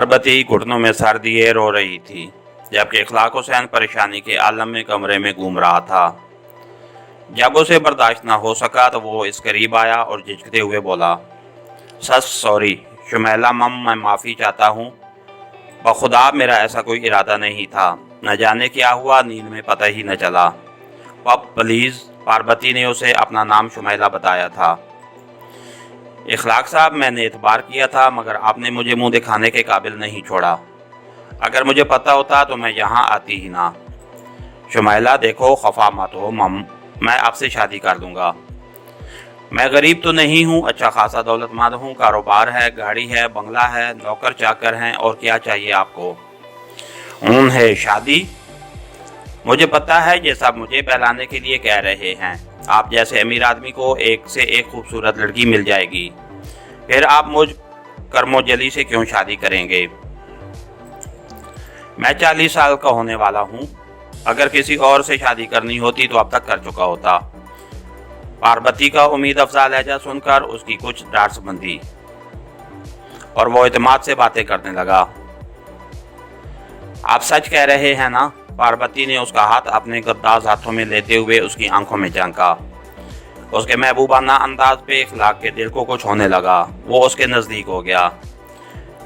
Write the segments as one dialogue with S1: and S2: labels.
S1: पार्वती घुटनों में सर दिए रो रही थी, जबकि इखलाक हुसैन परेशानी के आलम में कमरे में घूम रहा था। जब उसे बर्दाश्त न हो सका तो वो इस करीब आया और झिझकते हुए बोला, सच सॉरी शुमैला मम, मैं माफ़ी चाहता हूँ। बखुदा मेरा ऐसा कोई इरादा नहीं था। न जाने क्या हुआ, नींद में पता ही न चला। पप प्लीज़। पार्वती ने उसे अपना नाम शुमैला बताया था। इखलाक साहब, मैंने एतबार किया था, मगर आपने मुझे मुंह दिखाने के काबिल नहीं छोड़ा। अगर मुझे पता होता तो मैं यहाँ आती ही ना। शुमैला देखो, खफा मत हो मम, मैं आपसे शादी कर दूँगा। मैं गरीब तो नहीं हूँ, अच्छा खासा दौलतमंद हूँ, कारोबार है, गाड़ी है, बंगला है, नौकर चाकर हैं, और क्या चाहिए आपको? है शादी? मुझे पता है ये सब मुझे बहलाने के लिए कह रहे हैं। आप जैसे अमीर आदमी को एक से एक खूबसूरत लड़की मिल जाएगी, फिर आप मुझ कर्मोजली से क्यों शादी करेंगे? मैं 40 साल का होने वाला हूँ। अगर किसी और से शादी करनी होती तो अब तक कर चुका होता। पार्वती का उम्मीद अफजा लहजा सुनकर उसकी कुछ डांट बंधी और वो इत्मीनान से बातें करने लगा। आप सच कह रहे हैं ना? पार्वती ने उसका हाथ अपने गद्दाज हाथों में लेते हुए उसकी आंखों में झांका। उसके महबूबाना अंदाज पे इखलाक के दिल को कुछ होने लगा। वो उसके नज़दीक हो गया।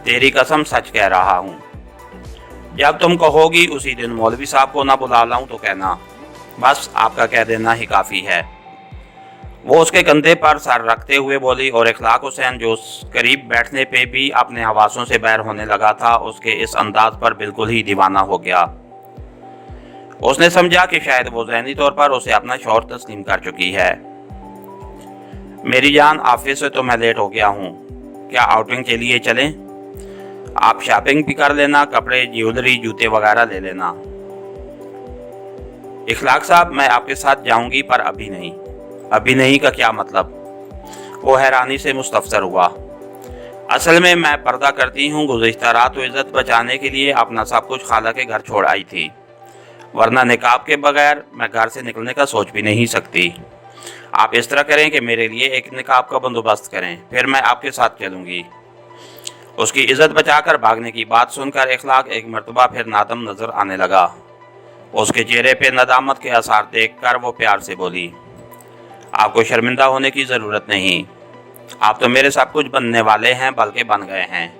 S1: तेरी कसम सच कह रहा हूँ। जब तुम कहोगी उसी दिन मौलवी साहब को ना बुला लाऊं तो कहना। बस आपका कह देना ही काफ़ी है। वो उसके कंधे पर सर रखते हुए बोली, और इखलाक हुसैन जो करीब बैठने पे भी अपने हवासों से बैर होने लगा था, उसके इस अंदाज पर बिल्कुल ही दीवाना हो गया। उसने समझा कि शायद वो ज़हनी तौर पर उसे अपना शौहर तस्लीम कर चुकी है। मेरी जान, ऑफिस से तो मैं लेट हो गया हूँ। क्या आउटिंग के लिए चलें? आप शॉपिंग भी कर लेना, कपड़े, ज्वेलरी, जूते वगैरह ले लेना। इखलाक साहब, मैं आपके साथ जाऊंगी, पर अभी नहीं। अभी नहीं का क्या मतलब? वो हैरानी से मुस्तफसर हुआ। असल में मैं पर्दा करती हूँ। गुज़िश्ता रात तो इज्जत बचाने के लिए अपना सब कुछ खाला के घर छोड़ आई थी, वरना निकाब के बगैर मैं घर से निकलने का सोच भी नहीं सकती। आप इस तरह करें कि मेरे लिए एक निकाब का बंदोबस्त करें, फिर मैं आपके साथ चलूँगी। उसकी इज्जत बचाकर भागने की बात सुनकर इखलाक एक मरतबा फिर नादम नजर आने लगा। उसके चेहरे पे नदामत के आसार देखकर वो प्यार से बोली, आपको शर्मिंदा होने की ज़रूरत नहीं। आप तो मेरे सब कुछ बनने वाले हैं, बल्कि बन गए हैं।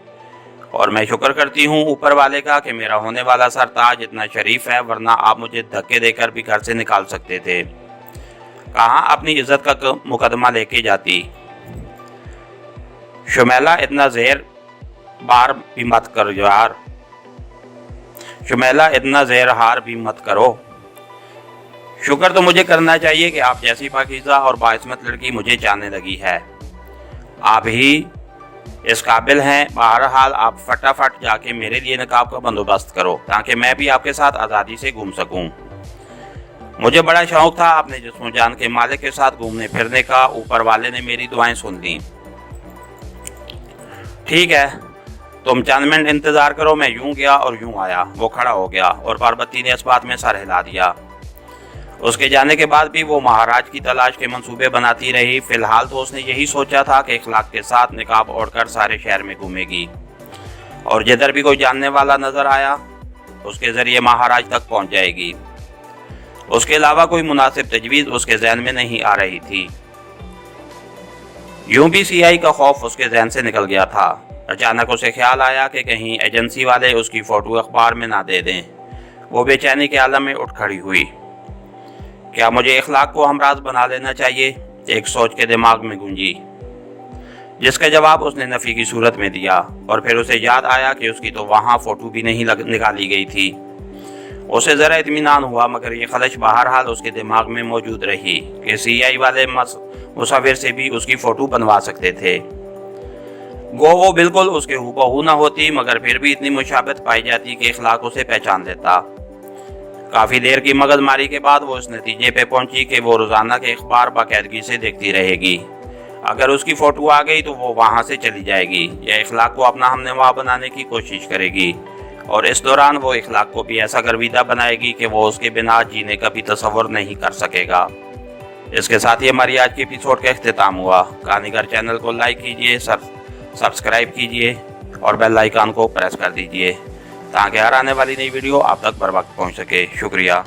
S1: और मैं शुक्र करती हूँ ऊपर वाले का कि मेरा होने वाला सरताज इतना शरीफ है, वरना आप मुझे धक्के देकर भी घर से निकाल सकते थे। कहाँ अपनी इज्जत का मुकदमा लेके जाती। शुमैला, इतना ज़ेर बार भी मत करो यार। शुमैला, इतना ज़ेर हार भी मत करो। शुक्र तो मुझे करना चाहिए कि आप जैसी पाकीज़ा और बाइस्मत लड़की मुझे जानने लगी है। आप ही इस काबिल हैं। बहरहाल आप फटाफट जाके मेरे लिए निकाब का बंदोबस्त करो, ताकि मैं भी आपके साथ आज़ादी से घूम सकूं। मुझे बड़ा शौक था अपने जिस्म जान के मालिक के साथ घूमने फिरने का। ऊपर वाले ने मेरी दुआएं सुन ली। ठीक है, तुम चंद मिनट इंतज़ार करो। मैं यूं गया और यूं आया। वो खड़ा हो गया और पार्वती ने इस बात में सर हिला दिया। उसके जाने के बाद भी वो महाराज की तलाश के मंसूबे बनाती रही। फिलहाल तो उसने यही सोचा था कि इखलाक के साथ निकाब ओढ़कर सारे शहर में घूमेगी, और जिधर भी कोई जानने वाला नजर आया उसके जरिए महाराज तक पहुंच जाएगी। उसके अलावा कोई मुनासिब तजवीज़ उसके जहन में नहीं आ रही थी। यूं भी सीआई का खौफ उसके जहन से निकल गया था। अचानक उसे ख्याल आया कि कहीं एजेंसी वाले उसकी फ़ोटो अखबार में ना दे दें। वो बेचैनी के आलम में उठ खड़ी हुई। क्या मुझे इखलाक को हमराज बना लेना चाहिए? एक सोच के दिमाग में गूंजी, जिसका जवाब उसने नफ़ी की सूरत में दिया। और फिर उसे याद आया कि उसकी तो वहाँ फ़ोटो भी नहीं निकाली गई थी। उसे ज़रा इत्मीनान हुआ, मगर ये खलश बहरहाल उसके दिमाग में मौजूद रही कि सीआई वाले मुसव्विर से भी उसकी फ़ोटो बनवा सकते थे। गो वो बिल्कुल उसके हूबहू न होती, मगर फिर भी इतनी मुशाबत पाई जाती कि इखलाक उसे पहचान लेता। काफ़ी देर की मगजमारी के बाद वो इस नतीजे पे पहुंची कि वो रोज़ाना के अखबार बाकायदगी से देखती रहेगी। अगर उसकी फ़ोटो आ गई तो वो वहाँ से चली जाएगी या इखलाक को अपना हमनवा बनाने की कोशिश करेगी, और इस दौरान वो इखलाक को भी ऐसा गर्विदा बनाएगी कि वो उसके बिना जीने का भी तसव्वुर नहीं कर सकेगा। इसके साथ ही हमारी आज के एपिसोड का इख्तिताम हुआ। कहानीगर चैनल को लाइक कीजिए, सब्सक्राइब कीजिए। और बेल आइकन को प्रेस कर दीजिए ताकि हर आने वाली नई वीडियो आप तक बर वक्त पहुँच सके। शुक्रिया।